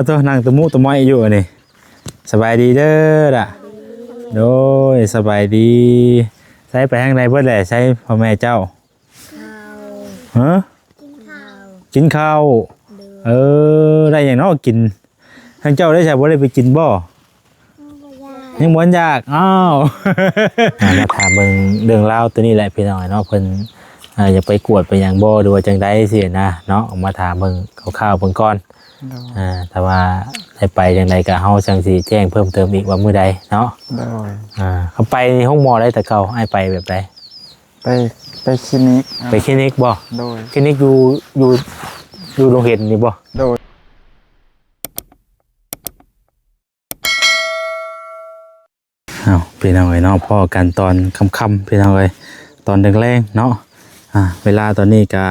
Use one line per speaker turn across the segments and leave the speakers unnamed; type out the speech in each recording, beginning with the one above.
ตัวนั่งตะมุตะม้อยอยู่นี่สบายดีเด้อล่ะโดยสบายดีใช้ไปทางใดเบิดแหละใช้พ่อแม่เจ้าฮะกินข้าวได้อย่างน้อกินทางเจ้าได้ใช่บ่ได้ไปกินบ่ยังบ่อยากอ้าวมาถามเบิ่งเรื่องราวตัวนี้แหละพี่น้อยเนาะเพิ่นอยากไปกวดไปหยังบ่หรือว่าจังได๋สินะเนาะออกมาถามเบิ่งคร่าวๆเบิ่งก่อนแต่ว่าได้ไปจังไดก็เฮาจังสิแจ้งเพิ่มเติมอีกว่ามื้อใดเนาะเขาไปห้องหมอได้แต่เก่าให้ไปแบบใด
ไปคลินิก
ไปคลินิกบ่
โดย
คลินิกอยู่โรงเรียนนี่บ่
โดย
พี่น้องเอ้ยเนาะพ่อกันตอนค่ำๆพี่น้องเอ้ยตอนแรงๆเนาะเวลาตอนนี้ก็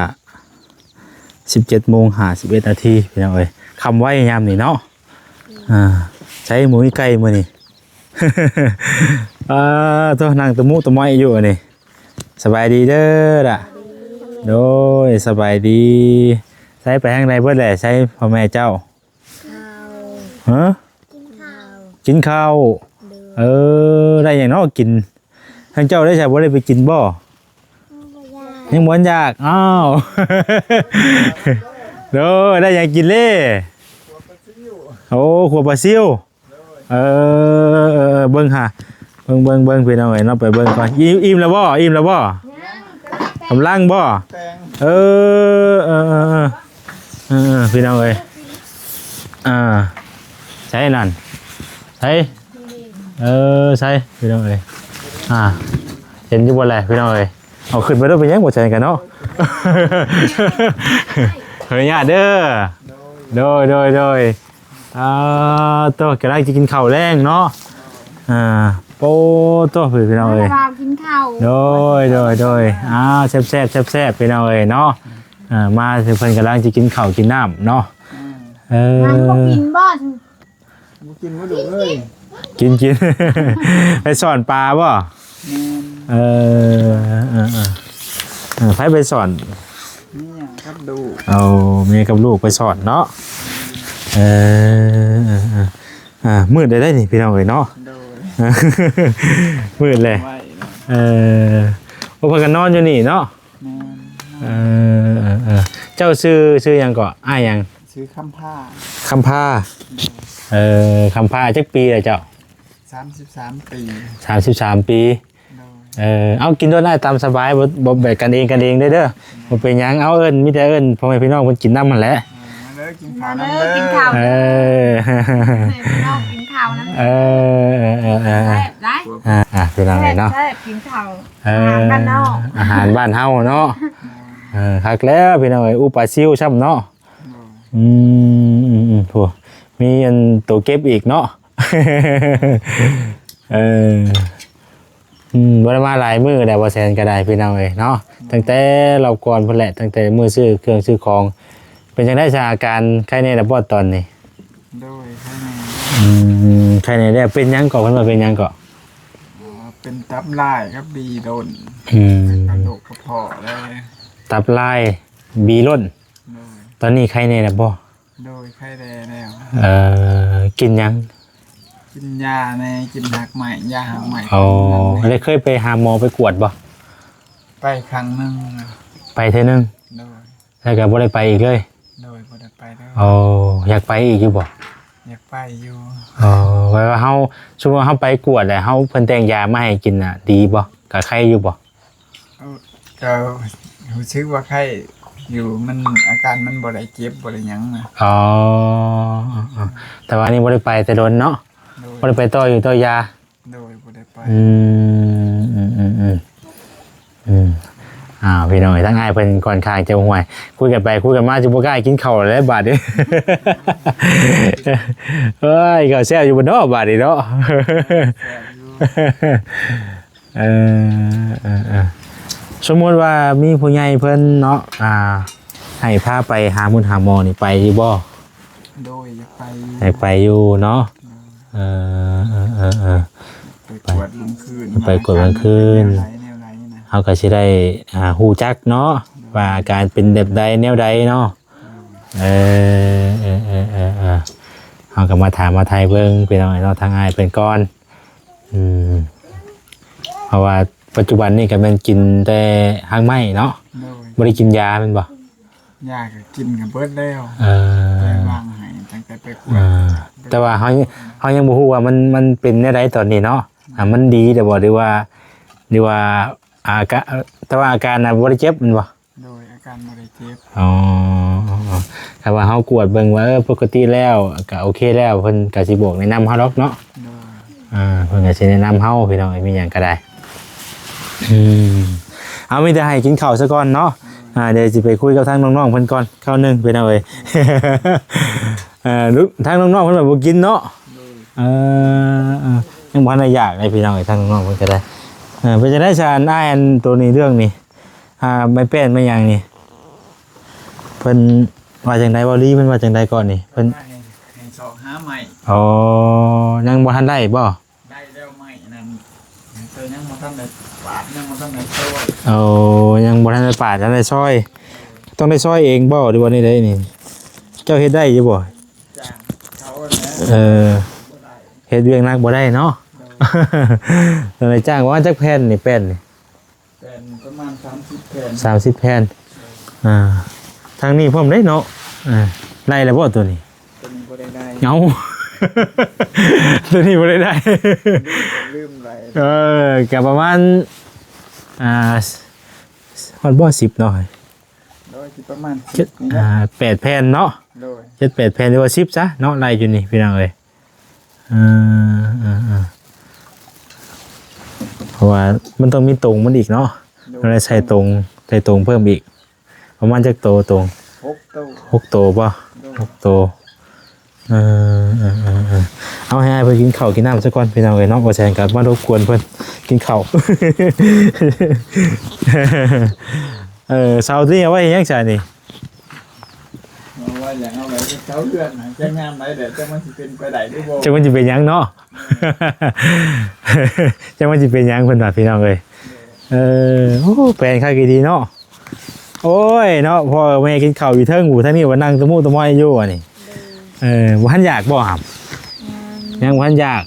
17:51 นาทีพี่น้องเอ้ยคำไว้ยามนี่เนาะใช้หมูไก่มื้อนี่ ตัวนั่งตะมุตะม้อยอยู่นี่สบายดีเด้อล่ะโดยสบายดีใช้ไปทางใดเบิดแหละใช้พ่อแม่เจ้าฮะกินข้าวได้อย่างน้อกินทางเจ้าได้ใช่บ่ได้ไปกินบ่ยังบ่อยากอ้าวโดได้อย่างกินเล่โอ้ขัวปลาซิวเบิ่งค่ะเบิ่งพี่น้องเอ้ยเนาะไปเบิ่งก่อนอิ่มแล้วบ่กำลังบ่พี่น้องเอ้ยใช่นั่นใช่ใช่พี่น้องเอ้ยเห็นอยู่บ่แหละพี่น้องเอ้ยเอาขึ้นไปด้วยไปยังบ่ใช่กันเนาะเฮ้ยญาติเด้อโดยตัวกำลังจะกินข้าวแรงเนาะโป้ตัวพี่น้องเอ้ย
กินข้าว
โดยแซ่บพี่น้องเอ้ยเนาะมาถึงเพิ่นกำลังจะกินข้าวกินน้ำเนาะ
มันบ่กินบ่
กินบ่ดูเอ้ย
กิน ไปสอนปลาบ่ไผไปสอน
เนี่ยครับดู
เอาเมียกับลูกไปสอนเนาะมืดได้นี่พี่น้องเอ้ยเนาะมืดเลยโอ้เพิ่นก็นอนอยู่นี่เนาะเจ้าชื่อหยังก็อ้ายหยัง
ชื่อคำผ้า
คำผ้าจักปีเลยเจ้า
33 ปี
33 ปีเอากินด้วยได้ตามสบายบ่แบกกันเองได้เด้อบ่เป็นหยังเอาเอิ้นมีแต่เอิ้นพ่อแม่พี่น้องเพิ่นกินน้ำมันแหละ
กินข้าวกินข้าวกินข้าวนะ
ได้พี่น้องเนาะ
กินข้าวบ้านเฮา
อาหารบ้านเฮาเนาะคักแล้วพี่น้องอุปาซิวช่ำเนาะพวกมีอันตัวเก็บอีกเนาะบ่ได้มาหลายมื้อได้บ่แซนก็ได้พี่น้องเอ้ยเนาะตั้งแต่เราก่อนพุ่นแหละตั้งแต่มื้อซื้อเครื่องซื้อของเป็นจังได๋สถานการณ์ใครแน่ล่ะบ่ตอนนี้
โดย
ใครแน่ได้เป็นหยังก่อเพิ่นว่าเป็นหยังก่อ
เป็นตับลายครับบีโดนกระดูกกระเพาะเลย
ตับลายบีล้นตอนนี้ใครแน่ล่ะบ่
โดยไข้แดงแล้ว
กินหยัง
กินยาในกินหักใหม่ยาหักใหม่
ได้เคยไปหาหมอไปกวดบ่
ไปครั้งนึง
ไปเท่านึงแล้วก็บ่ได้ไปอีกเลย
บ่ได้ไปเลย
อยากไปอีกอยู่บ่
อยากไปอยู่
ไว้ว่าเฮาสมมุติว่าเฮาไปกวดแล้วเฮาเพิ่นแต่งยามาให้กินน่ะดีบ่ก็ไข้อยู่บ่
ก็รู้สึกว่าไข้อยู่มันอาการมันบ่ได้เจ็บบ่ได้หยังนะ
แต่ว่านี่บ่ได้ไปแต่โดนเนาะบ่ได้ไปต่อยา
โดยบ่ได้ไป
พี่น้องทั้งง่ายเพิ่นค่อนข้างจะห่วยคุยกันไปคุยกันมาจะบ่กล้ากินข้าวแล้วบาดนี้เฮ้ยก็แซ่บอยู่บ่เนาะบาดนี้เนาะสมมุติว่ามีผู้ใหญ่เพิ่นเนาะให้พาไปหาหาหมอนี่ไปอยู่บ่
โดยอยาก
ไปอยู่เนาะ
ไปกวดกลางคืน
ไปกวดกลางคืนเขาก็สิได้ฮู้จักเนาะว่าการเป็นแบบใดแนวใดเนาะ เอเอาก็มาถามมาไทยเบิ่งเป็นเอาไอ้เนาะทางอ้ายเป็นก้อนเพราะว่าปัจจุบันนี่ก็แม่นกินแต่หางไม้เนาะ
โดย
บ่ได้กินยาแม่นบ่
ยาก็กินกับเบิดแล้ว
เออ
ไปวางให้ตั้งแต่ไปกว
เอ
ด
อแต่ว่าเฮายังบ่ฮู้ว่ามันเป็นแนวใดตอนนี้เนาะมันดีแต่บ่หรือว่าอาการแต่ว่าอาการน่ะบ่ได้เจ็บแม่นบ่
โดยอาการบ่ได้เจ็บ
อ๋อถ้าว่าเฮากวดเบิ่งว่าปกติแล้วก็โอเคแล้วเพิ่นก็สิบอกแนะนำเฮาดอกเนาะ
โดย
เพิ่นก็สิแนะนำเฮาพี่น้องมีหยังก็ได้เอามีแต่ให้กินข้าวซะก่อนเนาะเดี๋ยวสิไปคุยกับทางน้องๆเพิ่นก่อนข้าวหนึงพี่น้องเอ้ย ทางน้องๆเพิ่นแบบบ่กินเนาะยังบ่ทันได้อยากเลยพี่น้องเอ้ยทางน้องๆเพิ่นก็ได้เพิ่นจะได้สารอ้ายอันตัวนี้เรื่องนี้ไม่เป็นไม่หยังนี่เพิ่นว่าจังได๋บ่ลีเพิ่นว่าจังไดก่อนนี่เพิ่น
ให้สอกหาใหม่
อ๋อยังบ่ทันได้บ่
ได้แล้วใหม่นั่นเธอยังบ่ทันได้ปาดยังบ่ทันได้ช่วย
เอายังบ่ทันได้ปาดทันได้ซอยต้องได้ซอยเองบ่หรือว่านี่ได้นี่เจ้าเฮ็ดได้อยู่บ่
จ้างเขาแล้ว
เฮ็ดเวียงนักบ่ได้เนาะ ต้องได้จ้างว่าจักแผ่นนี่แป้นนี่
เป็นประมาณ30แผ่น
30แผ่นทางนี้พร้อมได้เนาะไล่แล้วบ่ตัวนี้
ตัวนี้บ่ได้
เอา ตัวนี้บ่ได้
ลืมไร
ก็ประมาณฮอดบ่10เนาะ
โดยที่ประมาณ
8แผ่นเนาะ
โดย
7-8แผ่นหรือว่า10ซะเนาะไล่อยู่นี่พี่น้องเอ้ยเพราะว่ามันต้องมีตรงมันอีกเนาะเราได้ใส่ตรงเพิ่มอีกประมาณจักโตตรง
6ตู้
6โตป่ะ6โตเอาให้เพิ่นกินข้าวกินน้ำซะก่อนพี่น้องเอ้ยเนาะบ่แซงกันมารบกวนเพิ่นกินข้าว เสาร์นี้เอาไว้ยังไงนี่
เอาไว้อย่างเอาไว้เขาเลือนนะจะงามไหนเดี๋ยวจะมันสิเป็นไปได้ด้วยบ่
จังมันสิเป็นหยังเนาะ จังมันสิเป็นหยังเพิ่นว่าพี่น้องเอ้ยโอ้แปลนค่ากี่ดีเนาะโอ้ยเนาะพ่อแม่กินข้าวอยู่เทิงหูท่างนี้ว่านั่งตะมูตะม้อยอยู่อ่ะนี่บ่ทันอยากบ่ครับยังบ่ทันอยาก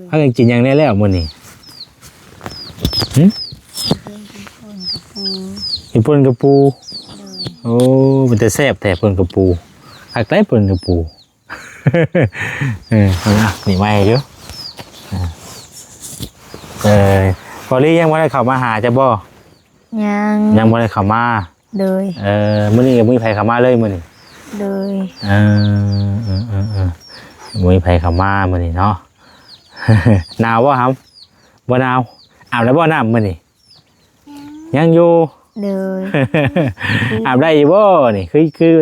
ถ้ากินหยังได้แล้วมื้อนี้กินป่นกับปูโอ้มันจะแซ่บแต่ป่นกับปูหักได้ป่นกับปูนี่ไม่เยอะพอลี่ยังไม่ได้เข้ามาหาจะบ่ยังไม่ได้เข้ามา
เลย
มื้อนี้ยังไม่มีไผเข้ามาเลยมื้อนี้
เลย
บ่มีไผเข้ามามื้อนี้เนาะ หนาวบ่ครับบ่หนาวอาบแล้วบ่น้ำมื้อนี้ยังอยู่
เลย
อาบได้อยู่บ่นี่คือ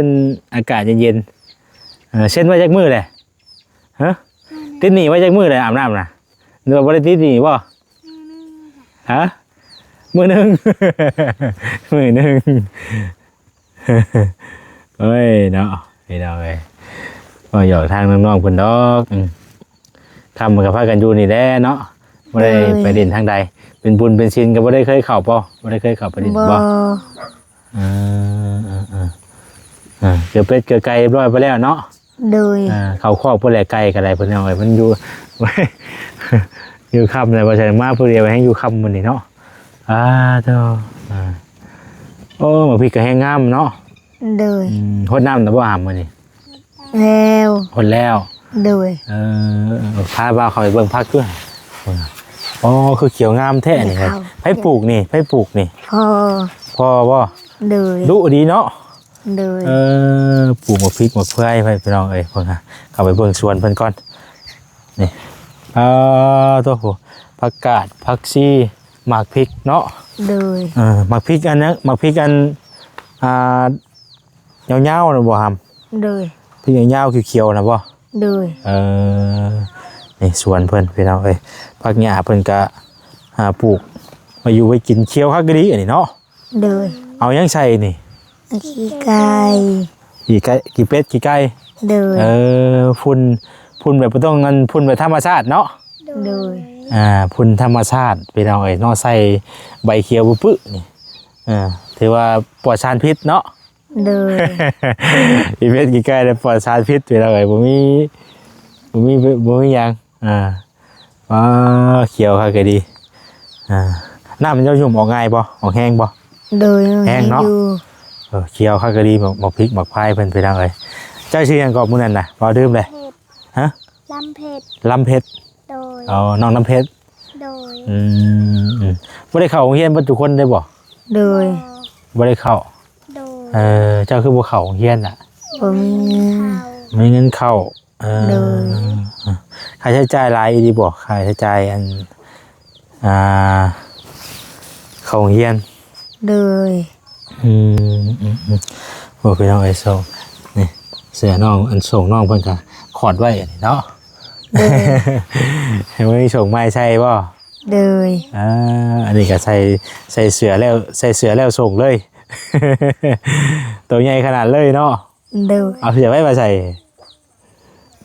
อากาศเย็นๆเช่นว่าจักมื้อแหละฮะติดหนีไว้จักมื้อเลยอาบน้ำน่ะเนื้อบ่ได้ติดหนีบ่ฮะมื้อนึง มื้อนึง เฮ้ยเนาะพี่น้องเอ้ยบ่หยอกทางน้องๆเพิ่นดอกทำมันก็พากันอยู่นี่แหละเนาะบ่ได้ไปเด่นทางใดเป็นบุญเป็นศีลก็บ่ได้เคยเข้าบ่ได้เคยเข้าไปเด่นบ่เกลือเป็ดเกลือไก่เรียบร้อยไปแล้วเนาะ
เลย
เขาครอบเพื่อแหล่ไก่กันอะไรเพื่อนเอาไว้มันอยู่ อยู่คำเลยว่าใช่มาเพื่อเดียวให้อยู่คำมันนี่เนาะเจ้าโอ้มาพี่ก็แห้งงามเนาะ
เลย
หดน้ำแต่ว่าหามมันนี่
แล้ว
หดแล้ว
เลย
พาบ่าวเขาไปเบิ่งพักด้วยอ๋อคือเขียวงามแท้นี่ครับไผ่ปลูกนี่พ่อบ่
เลย
ดุดีเนาะ
เลย
ปลูกหมกพริกหมกเพื่อยไปน้องเอ้ยเพิ่นค่ะเข้าไปเบิ่งสวนเพิ่นก่อนนี่ตัวผู้ผักกาดผักชีหมากพริกเนาะ
เลย
หมากพริกอันนั้นหมากพริกอันยาวๆนะบ่ฮัม
เลย
พริกยาวๆเขียวๆนะบ่
เลย
นี่สวนเพิ่นพี่น้องเอ้ยผักหญ้าเพิ่นก็ปลูกมาอยู่ไว้กินเคี้ยวคักดีอันนี้เนาะ
เลย
เอายังใส่นี่
ขี้ไก่
กี่เป็ดกี่ไก่
เลย
พุ่นแบบบ่ต้องเงินพุ่นแบบธรรมชาติเนาะ
เลย
พุ่นธรรมชาติพี่น้องเอ้ยเนาะใส่ใบเขียวปึ๊ๆนี่ถือว่าปลอดสารพิษเนาะ
โดย
อีเวนต์กี่ใกล้ได้ปลอดสารพิษไปแล้วไอ้บ่มีหยังอ๋อเขียวค่ะก็ดีน้ำมันจะยุ่มออกง่ายบ่ออกแห้งบ่
โดย
แห้งเนาะ
อยู่
เขียวค่ะก็ดีหมกพริกหมกพายเพิ่นไปทางเลยเจ้าชื่อหยังก็มื้อนั้นน่ะบ่ดื่มเลยฮะ
ลำเผ็ด
ลำเพชร
โดย
อ๋อน้องน้ำเพชร
โดย
บ่ได้เข้าโรงเรียนเบ่ทุกคนได้บ่
โดย
บ่ได้เข้า
โดย
เจ้าคือบ่เข้าโรงเรียนน่ะ
ผมมีเงิน
ข้าว
มีเงินเข้า
โดย
ค่าใช้จ่ายหลายอีหลีบ่ค่าใช้จ่ายอันเข้าโรงเรียน
โดย
บ่พี่น้องไอ้ส่งนี่เสื้อน้องอันส่งน้องเพิ่นก็ขอดไว้อันนี้เนาะ
โดย
ไม่มีส่งไม้ใช่บ่
โดย
อันนี้ก็ใส่เสื้อแล้วส่งเลย ตัวใหญ่ขนาดเลยเนาะ
โดย
เอาเสื้อไว้มาใส่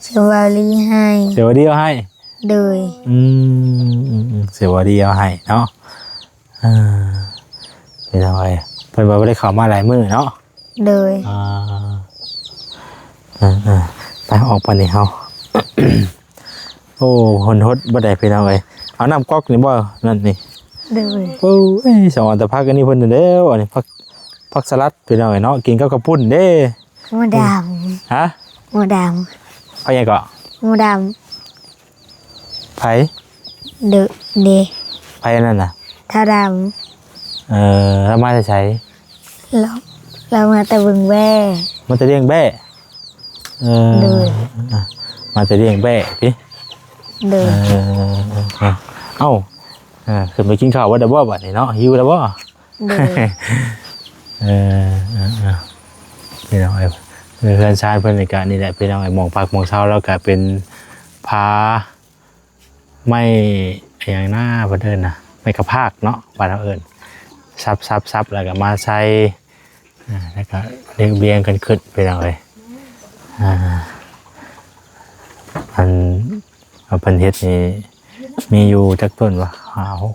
สวัสดีให้
เสื้อวดีเอาให้
โดย
เสื้อวดีเอาให้เนาะเป็นเอาไว้เพิ่นบ่ได้เข้ามาหลายมื้อเนาะ
โดย
ไปออกไปนี่เฮา โอ้คนฮดบ่ได้พี่น้องเอ้ยเอาน้ำก๊อกนี่บ่นั่นนี่
โดย
โอ้ยสองอันตะพักอันนี้เพิ่นเด้ออันนี้พักสลัดพี่น้องเอ้ยเนาะกินกับกระปุ้นเด้
หมูด
ฮะ
ำหมูด
เอาหยังก็
ำหมูด
ไผ
ำเดอะเด
ไผนั่นน่ะ
ถ้าด
แล้วมาจะใช้
ำเรามาแต่บึงแว่
มันจะเลี้ยงแบ้
โดย
มันจะเลี้ยงแบ้พี่
โดย
เอ้าขึ้นไปกินข้าวว่าได้บ่บัดนี้เนาะหิวแล้วบ่
โดย
พี่น้องเอ้ยเพื่อนชาติเพิ่นในการนี่แหละพี่น้องไอ้หมองพักหมองเช้าแล้วก็เป็นพาไม่อย่างหน้าเพิ่นเอิ้นน่ะไม่กระพากเนาะบ้านเราเอิ้นซับแล้วก็มาใส่แล้วก็เรียงกันขึ้นพี่น้องเอ้ยมันเพิ่นเฮ็ดนี่มีอยู่จักต้นวะ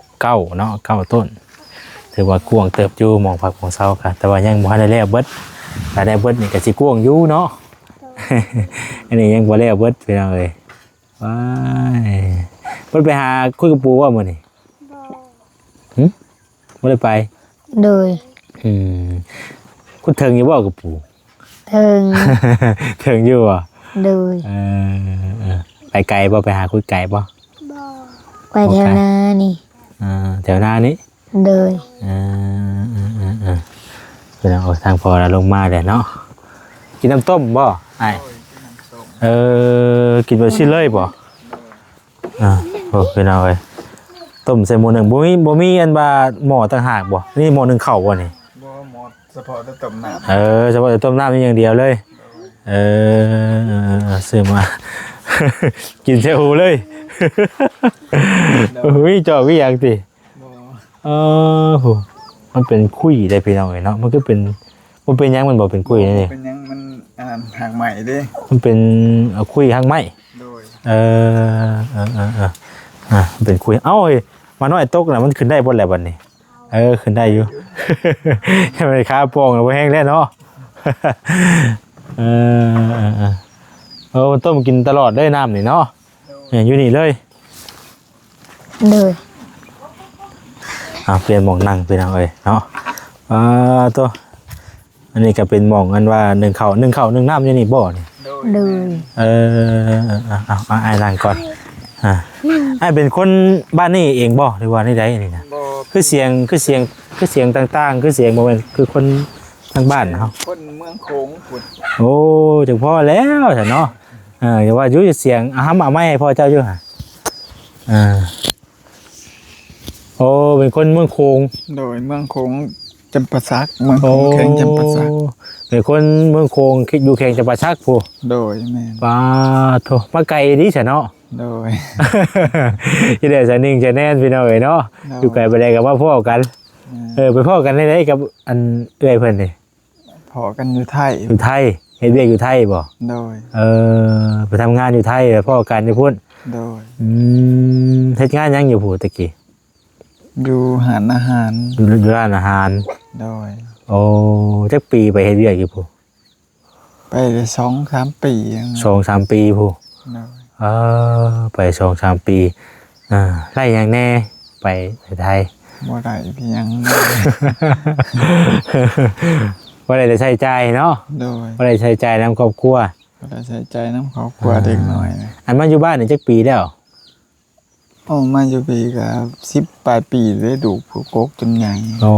9เนาะ9ต้นถือว่ากวางเติบอยู่หมองพักหมองเช้าค่ะแต่ว่ายังบ่ทันได้แล้วเบิดถ้าได้เบิดนี่ก็สิกวางอยู่เนาะ อันนี้ยังบ่แล้วเบิดพี่น้องเอ้ยว้ายเพิ่นไปหาคุยกับปู่ว่ามื้อนี้ บ่ได้ไป
โดย
คุณเทิงอยู่บ่กับปู่
เทิง
เทิงอยู่อ่ะ
โดย
ไปไกลบ่ไปหาคุยไกลบ่
บ่
ไปแถวนานี่
แถวหน้านี้
โดย
เป็นเอาทางพอแล้วลงมาแหละเนาะกินน้ำต้มบ่ไอ้กินไปชิ้นเลยบ่โอ้เป็นเอาไว้ต้มใส่หม้อหนึ่งบ่มีอันบาหม้อต่างหากบ่นี่หม้อหนึ่งข้าวบ่นี่
บ่หมดเฉพาะแต่ต้มน้ำ
เฉพาะแต่ต้มน้ำนี่อย่างเดียวเลยซื้อมา กินเซลเลยวิจอวิอย่างติ
บ่
โหมันเป็นคุยได้พี่น้องเนาะมันก็เป็นมันเป็นยังมันบอกเป็นคุยนี่
เป็นหยังมันหางใหม่เด้
มันเป็นคุยหางไม้
โดย
มันเป็นคุยเอ้ามาน้อยตกน่ะมันขึ้นได้บ่แล้วบัดนี้ขึ้นได้อยู่ ให้มันขาโป่งแล้วบ่แห้งแล้วเนาะ มันต้มกินตลอดได้น้ำนี่เนาะอยู่นี่เลย
โดย
เปลี่ยนหมองนั่งเป็นเอาเลยเนาะตัวอันนี้ก็เป็นหมองกันว่าหนึ่งเข่าหนึ่งน้ำอยู่นี่บ่นี่
โดย
ไอ้นั่งก่อนไอ้เป็นคนบ้านนี่เองบ่หรือว่านี่ใดนี่นะ
บ่
คือเสียงต่างๆคือเสียงบ่แม่นคือคนทางบ้านเฮา
คนเมืองโขงพุด
โอ้จังพ่อแล้วซั่นเนาะอย่าว่าอยู่เสียงเอาไม้ให้พ่อเจ้าอยู่ห่าโอ้เป็นคนเมืองโคง
โดยเมืองโขงจำปาสักเมืองโขงแข่งจำปาสัก
เป็นคนเมืองโคงอยู่แข่งจำปาสักผู้
โดยแม่น
ป้าโถมาไกลดิฉันเนาะ
โดย
ที่เดี๋ยวจะนิ่งจะแน่นพี่น้องเอ๋ยเนาะอยู่ไกลไปได้กับว่าพ่อกันไปพ่อกันได้กับอันเอื้อยเพิ่นนี่
พอกันอยู่ไทย
อยู่ไทยเฮ็ดเวียกอยู่ไทยบ่
โดย
ไปทำงานอยู่ไทยแล้วพ่อกันอยู่พุ่น
โดย
เฮ็ดงานยังอยู่ผู้ตะกี้
อยู่หารอาหาร
อยู่ร้านอาหาร
โดย
โอ้จักปีไปเฮ็ดเวียกอยู่ผู้
ไปได้2-3 ปียัง
2-3 ปีผู้
โดย
ไป2-3 ปีไล่อย่างแน่ไปไทย
บ่ได้เพียง
ว่าได้ใช้จ่ายเนาะ
โดย
ว่าได้ใช้จ่ายนำครอบครัว
บ่ได้ใช้ใจน้ำครอบครัวเด็กน้อยนะ
อันมาอยู่บ้านนี่จักปีแล้ว
โอ้มาอยู่ปีก็10 ปลายปีได้ดูผู้กกจนใหญ่
โอ้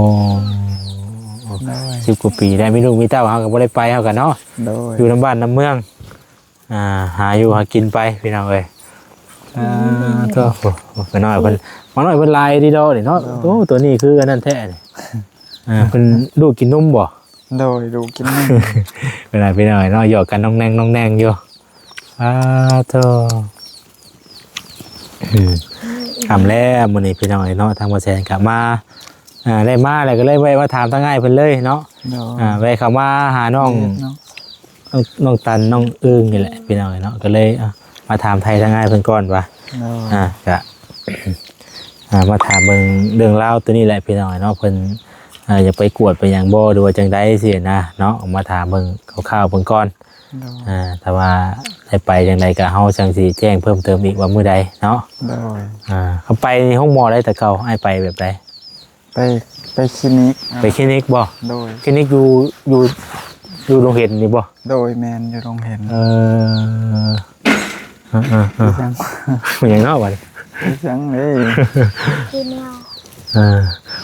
โดย
10 กว่าปีได้มีลูกมีเต้าเฮาก็บ่ได้ไปเฮากันเนาะ
โดย
อยู่น้ำบ้านน้ำเมืองหาอยู่หากินไปพี่น้องเอ้ยก็ไปน้อยเพิ่นมาน้อยเพิ่นลายดีดอกนี่เนาะโอ้ตัวนี้คืออันนั้นแท้นี่เพิ่นลูกกินนมบ่
โดยดูกินนม
เวลาพี่น้อยเนาะหยอกกันน้องแนงอยู่โธ่คำแล้วมื้อนี้พี่น้อยเนาะทางบ่แซนกลับมาได้มาแล้วก็เลยไว้มาถามทางง่ายเพิ่นเลยเนาะ
โดย
ไว้เข้ามาหาน้อง
เนาะ
น้องตันน้องอึ้งนี่แหละพี่น้องเนาะก็เลยมาถามไทยทางง่ายเพิ่นก่อนว่า
โดย
ก็ มาถามเบิ่งเรื่องราวตัวนี้แหละพี่น้องเนาะเพิ่นอยากไปกวดไปหยังบ่หรือว่าจังได๋สินะเนาะมาถามเบิ่งคร่าวๆเบิ่งก่อน
โดย
แต่ว่าได้ไปจังไดก็เฮาจังสิแจ้งเพิ่มเติมอีกว่ามื้อใดเนาะ
โดย
เขาไปในห้องหมอได้แต่เก่าให้ไปแบบใด
ไปคลินิก
ไปคลินิกบ่
โดย
คลินิกอยู่โรงเรียนนี่บ่
โดยแมนอยู่โรงเห็น
จัง มันยังเนาะบัดนี้
จังเลย
กินเหล้า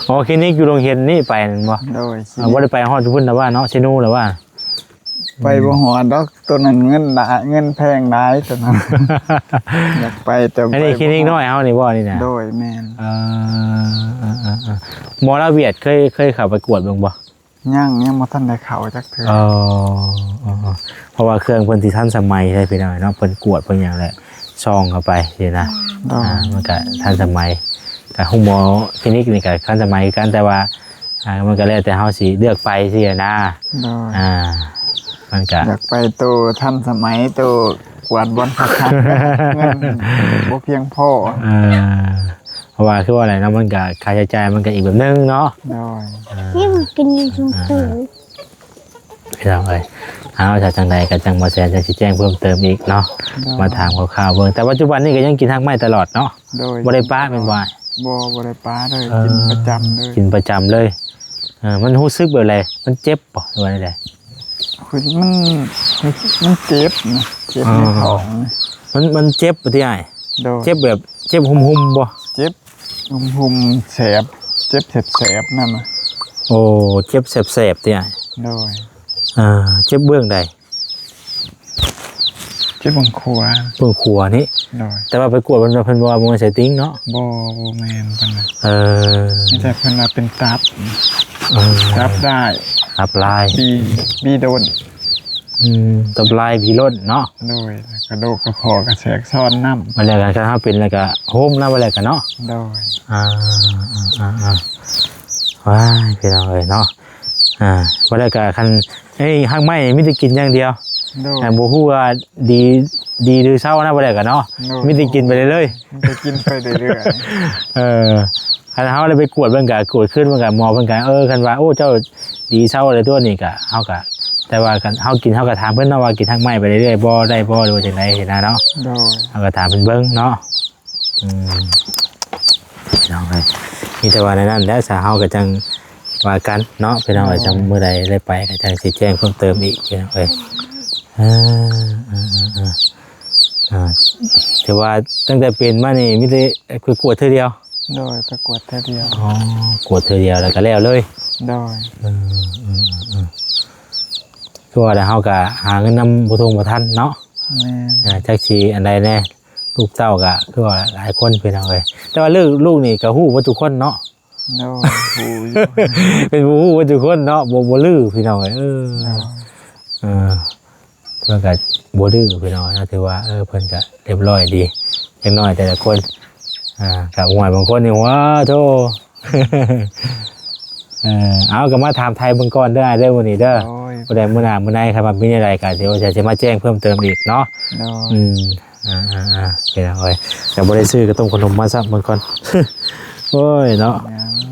อ๋อคลินิกอยู่โรงเรียนนี่ไปนั่นบ่
โดยคลิ
บ่
นิก
ได้ไปฮอดพุ่นน่ะว่าเนาะเชนูน่ะว่า
ไปบ่หัวดอกตัวนั้นเงินหลายเงินแพงหลายตัวนั้น อยากไปแต่
อันนี้คลินิกน้อยเฮานี่บ่นี่น่ะ
โดยแมน
หมอลาเวียดเคยเข้าไปกวดเบิ่งบ่
ยังบ่ทันได้เข้าจักเทื่อ
เพราะว่าเครื่องเพิ่นที่ทันสมัยใช่พี่น้อยเนาะเพิ่นกวดเพิ่นหยังแหละช่องเข้าไปสินะ
โดย
มันก็ทันสมัยแต่ห้องหมอคลินิกนี่ก็ทันสมัยกันแต่ว่ามันก็แล้วแต่เฮาสิเลือกไปสินะ
โดย
มันก็
อยากไปตัวทันสมัยตัวกวาดบอลพักเงินบ่เพียงพอ
เพราะว่าคือว่าอะไรเนาะมันก็ค่าใช้จ่ายมันก็อีกแบบนึงเนาะ
โดย
นี่มันกินชมพู
พี่น้องเอ้ยเอาจากจังใดก็จังมาแสนจังสิแจ้งเพิ่มเติมอีกเนาะมาถามข่าวๆเบิ่งแต่ปัจจุบันนี้ก็ยังกินทางไม้ตลอดเนาะ
โดย
บ่ได้ป้าเป็นว่า
บ่ได้ป้าเลยกินประจำเลย
กินประจำเลยมันรู้สึกแบบไรมันเจ็บป่ะหรือว่าอะไร
คือมันเจ็บนะเจ็บในท้องนะ
มันเจ็บปะที่ไหน
โดย
เจ็บแบบเจ็บหุ่มๆบ่
เจ็บหุ่มแสบเจ็บแสบนั่นน่ะ
โอ้เจ็บแสบๆที่ไหน
โดย
เจ็บเบื้องใด
เจ็บบังคัว
เบื้องขวานี่
โดย
แต่ว่าไปกวดมันเพิ่นว่ามันใส่ติ้งเนาะ
บ่แม่นปานนั้น
นี่
แต่เพิ่นว่าเป็นตับได้
ตับลาย
บีโดน
ตับลายผีล้นเนาะ
โดยกระโดกกระเพาะกระแสกซ้อนน้ำ
มาแล้วกันถ้าเป็นแล้วก็โฮมนะมาแล้วกันเนาะ
โดย
ว้ายพี่น้องเอ้ยเนาะมาแล้วก็คันหักไม้มีแต่กินอย่างเดียว
โดย
บ่ฮู้ว่าดีหรือเศร้านะบ่ได้กันเนาะมีแต่กินไปเรื่อย
มันจะกินไปเรื่อย
คันเฮาได้ไปกวดเบิ่งก็กวดขึ้นเบิ่งก็หมอเพิ่นก็คันว่าโอ้เจ้าดีเศร้าอะไรตัวนี้ก็เฮาก็แต่ว่ากันเฮากินเฮาก็ถามเพิ่นเนาะว่ากินทั้งไม้ไปเรื่อยๆบ่ได้บ่หรือว่าจังได๋เห็นนะเนาะ
ๆโดย
เฮาก็ถามเพิ่นเบิ่งเนาะน้องเอ้ยมีแต่ว่าในนั้นแล้วสาเฮาก็จังว่ากันเนาะพี่น้องเอ้ยจังมื้อใดได้ไปก็จังสิแจ้งเพิ่มเติมอีกพี่น้องเอ้ยแต่ว่าตั้งแต่เป็นมานี่มีแต่คือกวดเทื่อเดียว
โดยประกวดเท่าเดียว
กวดเทื่อเดียวแล้วก็แล้วเลย
โดย
คือว่าเฮาก็หาเงินนำบ่ทงบ่ทันเนาะ
แม่น
จักสิอันใดแน่ลูกเต้าก็คือว่าหลายคนพี่น้องเอ้ยแต่ว่าลูกนี่ก็ฮู้ว่าทุกคนเนาะ
โดยหูอยู่
เป็นผู้ฮู้ว่าทุกคนเนาะบ่ลือพี่น้องเอ้ยเพิ่นก็บ่ดื้อพี่น้องนะถือว่าเพิ่นก็เรียบร้อยดีจังน้อยแต่ละคนกับหวยบางคนนี่ว้าโธ่ เอาก็มาถามไทยเบิ่งก่อนเด้อเด้อมื้อนี้เด้อ
โดย
บ่ได้มื้อหน้ามื้อไหนครับว่ามีอะไรก็เดี๋ยวจะมาแจ้งเพิ่มเติมอีกเนาะ
โดย
พี่น้องเอ้ยก็บ่ได้ซื้อกระต้มขนมมาซับเบิ่งก่อน โอ้ยเนาะ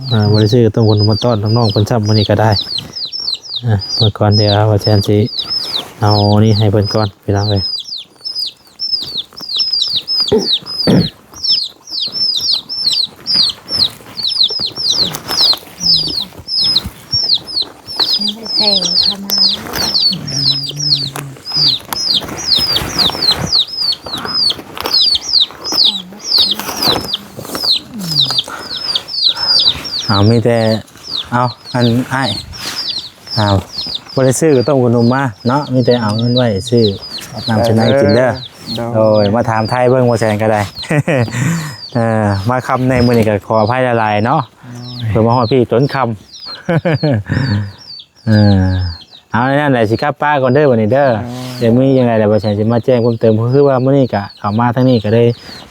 แม่น
บ่ได้ซื้อกระต้มขนมมาต้อนน้องๆเพิ่นซับมื้อนี้ก็ได้ เมื่อก่อนเดี๋ยวว่าแชนสิเอานี่ให้เพิ่นก่อนพี่น้องเอ้ย
ใส่เข้ามา
เอามีแต่เอาอันอ้ายเอาบ่ได้ซื้อก็ต้องอุดหนุนมาเนาะมีแต่เอาเงินไว้ซื้อน้ำชนะกินเด้อโดยมาถามไทยเบิ่งว่าแซนก็ได้ มาคำในมื้อนี้ก็ขออภัยหลายๆเนาะเพิ่นมาฮอดพี่ต้นคำ เอาในนั้นแหละสิครับป้าก่อนเด้อวันนี้เด้อเดี๋ยวมียังไงเดี๋ยวบ่แซนสิมาแจ้งเพิ่มเติมคือว่ามื้อนี้ก็เข้ามาทางนี้ก็ได้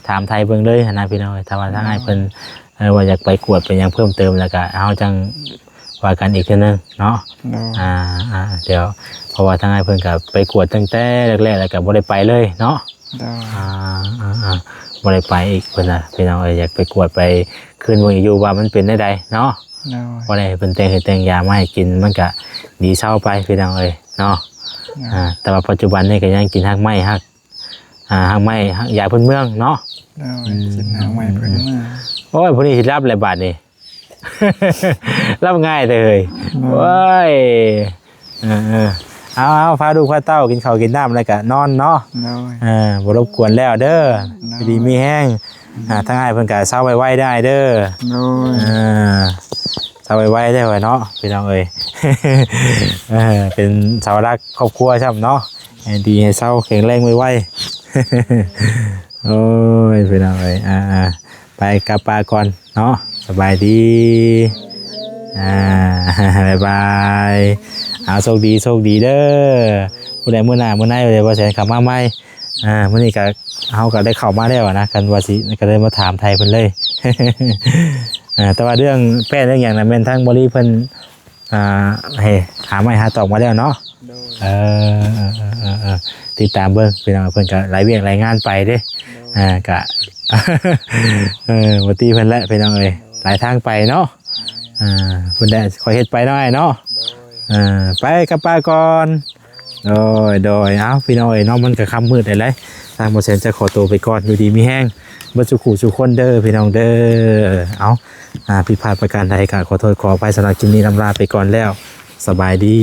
ถามไทยเบิ่งเลยหั่นนะพี่น้องถ้าว่าทางอ้ายเพิ่นว่าอยากไปกวดเป็นหยังเพิ่มเติมแล้วก็เอาจังว่ากันอีกเทื่อนึงเนาะเดี๋ยวเพราะว่าทางอ้ายเพิ่นก็ไปกวดตั้งแต่แรกๆแล้วก็บ่ได้ไปเลยเนาะบ่ได้ไปอีกเพิ่นน่ะพี่น้องอยากไปกวดไปคืนเบิ่งอยู่ว่ามันเป็นได้ใดเนาะบ่ได้เพิ่นแต่งยามาให้กินมันก็ดีเศร้าไปพี่น้องเนาะแต่ว่าปัจจุบันนี่ก็ยังกินฮักไม้ฮักยาพื้นเมืองเนาะ
กินหางไม้เพิ่นมา
โอ้ยพวกนี้สิรับอะไรบาทนี่ รับง่ายเลยโอ้ยเอาพาดูพาเต้ากินข้าวกินน้ำอะไรกะนอนเนาะบ่รบกวนแล้วเด้อดีมีแห้งทั้งง่ายเพิ่นกะเศร้าไว้ได้เด้อเศร้าไว้ได้ไว้เนาะพี่น้องเอ้ย เป็นเสาหลักครอบครัวใช่ไหมเนาะดีให้เศร้าแข็งแรงไว้ โอ้ยพี่น้องเอ้ยไปกับปลาก่อนเนาะสบายดีบ๊ายบายเอาโชคดีเด้อผู้ใดมื้อหน้าเดี๋ยวว่าแสนขับมาใหม่มื้อนี้ก็เฮาก็ได้เข้ามาแล้วนะกันว่าสิก็ได้มาถามไทยเพิ่นเลย แต่ว่าเรื่องแป้นเรื่องอย่างนั้นแม่นทั้งบริเพิ่นให้หาไม้หาตอกมาแล้วเนาะติดตามเบิ่งพี่น้องเพิ่นก็หลายเวียงหลายงานไปเด้ก็ บ่ตีเพิ่นแล้วพี่น้องเอ้ยหลายทางไปเนาะเพิ่นได้ขอเฮ็ดไปหน่อยเนาะไปกับป้าก่อนโดยเอ้าพี่น้องเอ้ยเนาะมันก็ค่ำมืดได้แล้วทางบ่แสนจะขอตัวไปก่อนอยู่ดีมีแห้งบ่สุขุสุขคนเด้อพี่น้องเด้อเอ้าผิดพลาดประการใดก็ขอโทษขออภัยสำหรับคลิปนี้ลำลาไปก่อนแล้วสบายดี